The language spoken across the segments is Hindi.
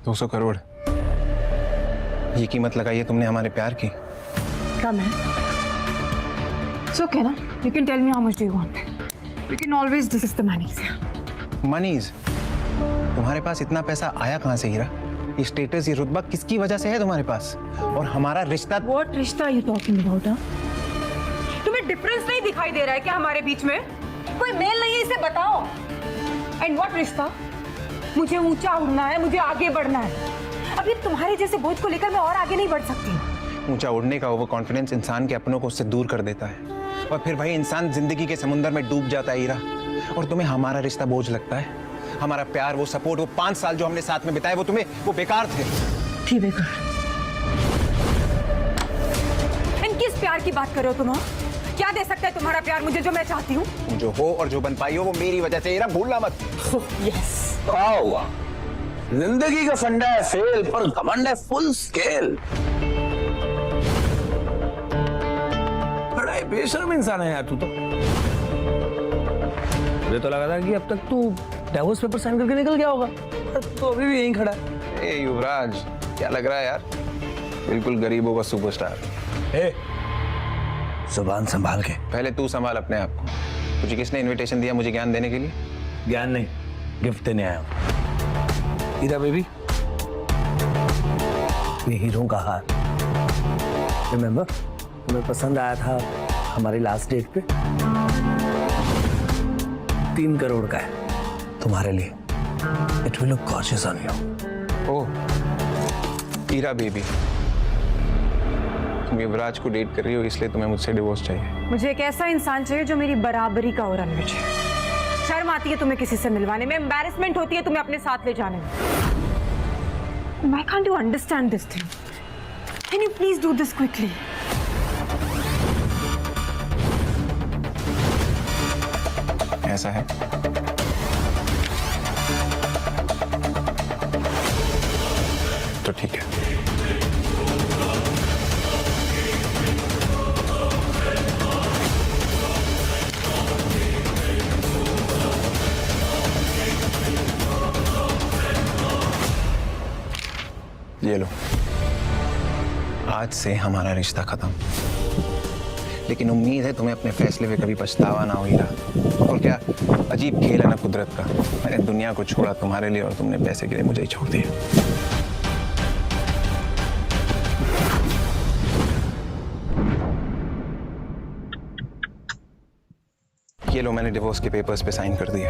200 करोड़, ये कीमत लगाई है तुमने हमारे प्यार की। कम है। It's okay ना? You can tell me how much do you want. We can always discuss the money. मनीज, तुम्हारे पास इतना पैसा आया कहाँ से हीरा? ये स्टेटस, ये रुतबा किसकी वजह से है तुम्हारे पास? और हमारा रिश्ता। What रिश्ता are you talking about? तुम्हें डिफरेंस नहीं दिखाई दे रहा है क्या हमारे बीच में? कोई मेल नहीं है, इसे बताओ। एंड व्हाट रिश्ता? मुझे ऊंचा उड़ना है, मुझे आगे बढ़ना है। अभी तुम्हारे जैसे बोझ को लेकर मैं और आगे नहीं बढ़ सकती। ऊंचा उड़ने का ओवर कॉन्फिडेंस इंसान के अपनों को उससे दूर कर देता है, और फिर भाई इंसान जिंदगी के समुंदर में डूब जाता है हीरा। और तुम्हें हमारा रिश्ता बोझ लगता है? हमारा प्यार, वो सपोर्ट, वो 5 साल जो हमने साथ में बिताए, वो बेकार थे। ठीक बेकार। इन किस प्यार की बात कर रहे हो तुम? क्या दे सकता है तुम्हारा प्यार मुझे जो मैं चाहती हूँ? जो हो और जो बन पाई हो वो मेरी वजह से हीरा, भूलना मत। यस। क्या हुआ? जिंदगी का फंडा है फेल, पर घमंड है फुल स्केल। बड़ा ही बेशर्म इंसान है यार तू तो। मुझे तो लगा था कि अब तक तू डिवोर्स पेपर साइन करके निकल गया होगा, तो अभी भी यहीं खड़ा है। ए युवराज, क्या लग रहा है यार? बिल्कुल गरीबों का सुपरस्टार। ए, जुबान संभाल के। पहले तू संभाल अपने आप को। तुझे किसने इनविटेशन दिया मुझे ज्ञान देने के लिए? ज्ञान नहीं, गिफ्ट देने आया हूँ। हीरा बेबी, ये हीरों का हार। रिमेम्बर, तुम्हें पसंद आया था हमारी लास्ट डेट पे? 3 करोड़ का है तुम्हारे लिए। It will look gorgeous on you. Oh Heera baby, तुम युवराज को डेट कर रही हो इसलिए तुम्हें मुझसे डिवोर्स चाहिए? मुझे एक ऐसा इंसान चाहिए जो मेरी बराबरी का और रणवीर है। शर्म आती है तुम्हें किसी से मिलवाने में, एम्बैरेसमेंट होती है तुम्हें अपने साथ ले जाने में। Why can't you understand this thing? Can you please do this quickly? ऐसा है? तो ठीक है। ये लो, आज से हमारा रिश्ता खत्म। लेकिन उम्मीद है तुम्हें अपने फैसले पे कभी पछतावा ना हो हीरा। और क्या अजीब खेल है ना कुदरत का। मैंने दुनिया को छोड़ा तुम्हारे लिए और तुमने पैसे के लिए मुझे ही छोड़ दिया। ये लो, मैंने डिवोर्स के पेपर्स पे साइन कर दिए।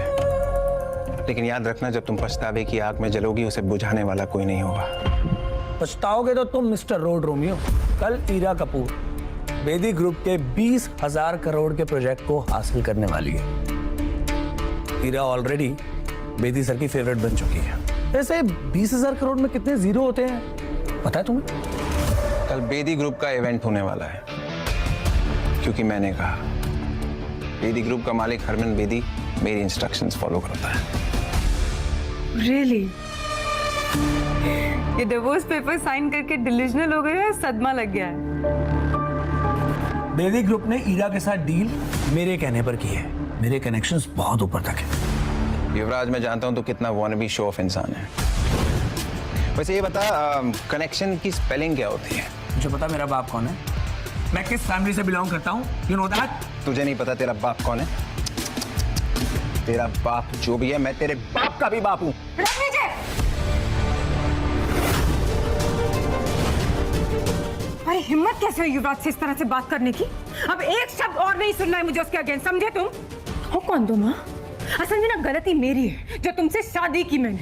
लेकिन याद रखना, जब तुम पछतावे की आग में जलोगी उसे बुझाने वाला कोई नहीं होगा। पछताओगे तो तुम मिस्टर रोड रोमियो। कल हीरा कपूर बेदी ग्रुप के 20,000 करोड़ के प्रोजेक्ट को हासिल करने वाली है। हीरा ऑलरेडी बेदी सर की फेवरेट बन चुकी है। वैसे 20,000 करोड़ में कितने जीरो होते हैं पता है तुम्हें? कल बेदी ग्रुप का इवेंट होने वाला है, क्योंकि मैंने कहा। बेदी ग्रुप का मालिक हरमन बेदी मेरी इंस्ट्रक्शंस फॉलो करता है। Really? ये डिवोर्स पेपर साइन करके डिलीजनल हो गए हैं, सदमा लग गया है। बेदी ग्रुप ने हीरा के साथ डील मेरे कहने पर की है। मेरे कनेक्शंस बहुत ऊपर तक है। युवराज, मैं जानता हूं तो कितना वॉनबी शो ऑफ इंसान है। वैसे ये बता, कनेक्शन की स्पेलिंग क्या होती है? मुझे पता मेरा बाप कौन है, मैं किस फैमिली से बिलोंग करता हूँ। You know that? तुझे नहीं पता तेरा बाप कौन है? तेरा बाप जो भी है, मैं तेरे बाप का भी बाप हूँ। भाई हिम्मत कैसे हुई युवराज से इस तरह से बात करने की? अब एक शब्द और नहीं सुनना है मुझे उसके अगेंस्ट, समझे तुम? हो कौन तुम? असल में ना गलती मेरी है जो तुमसे शादी की मैंने।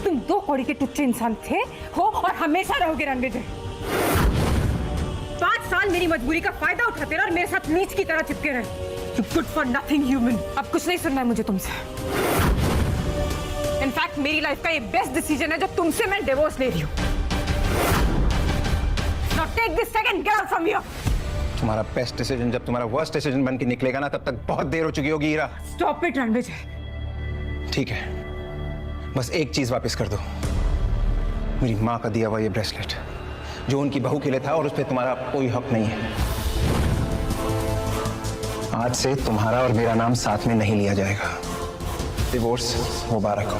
तुम 2 कौड़ी के टुच्चे इंसान थे, हो और हमेशा रहोगे रणवीर। 5 साल मेरी मजबूरी का फायदा उठाते रहे और मेरे साथ नीच की तरह चिपके रहे। Good for nothing human. अब कुछ नहीं सुनना है मुझे तुमसे। इनफैक्ट मेरी लाइफ का ये बेस्ट डिसीजन है जो तुमसे मैं डिवोर्स ले रही हूँ। Now take this second, get out from here. तुम्हारा बेस्ट डिसीजन जब तुम्हारा वर्स्ट डिसीजन बन के निकलेगा ना, तब तक बहुत देर हो चुकी होगी हीरा। Stop it, Ranveer. ठीक है, बस एक चीज वापस कर दो, मेरी माँ का दिया हुआ ये ब्रेसलेट जो उनकी बहू के लिए था, और उस पर तुम्हारा कोई हक नहीं है। आज से तुम्हारा और मेरा नाम साथ में नहीं लिया जाएगा। डिवोर्स मुबारक हो।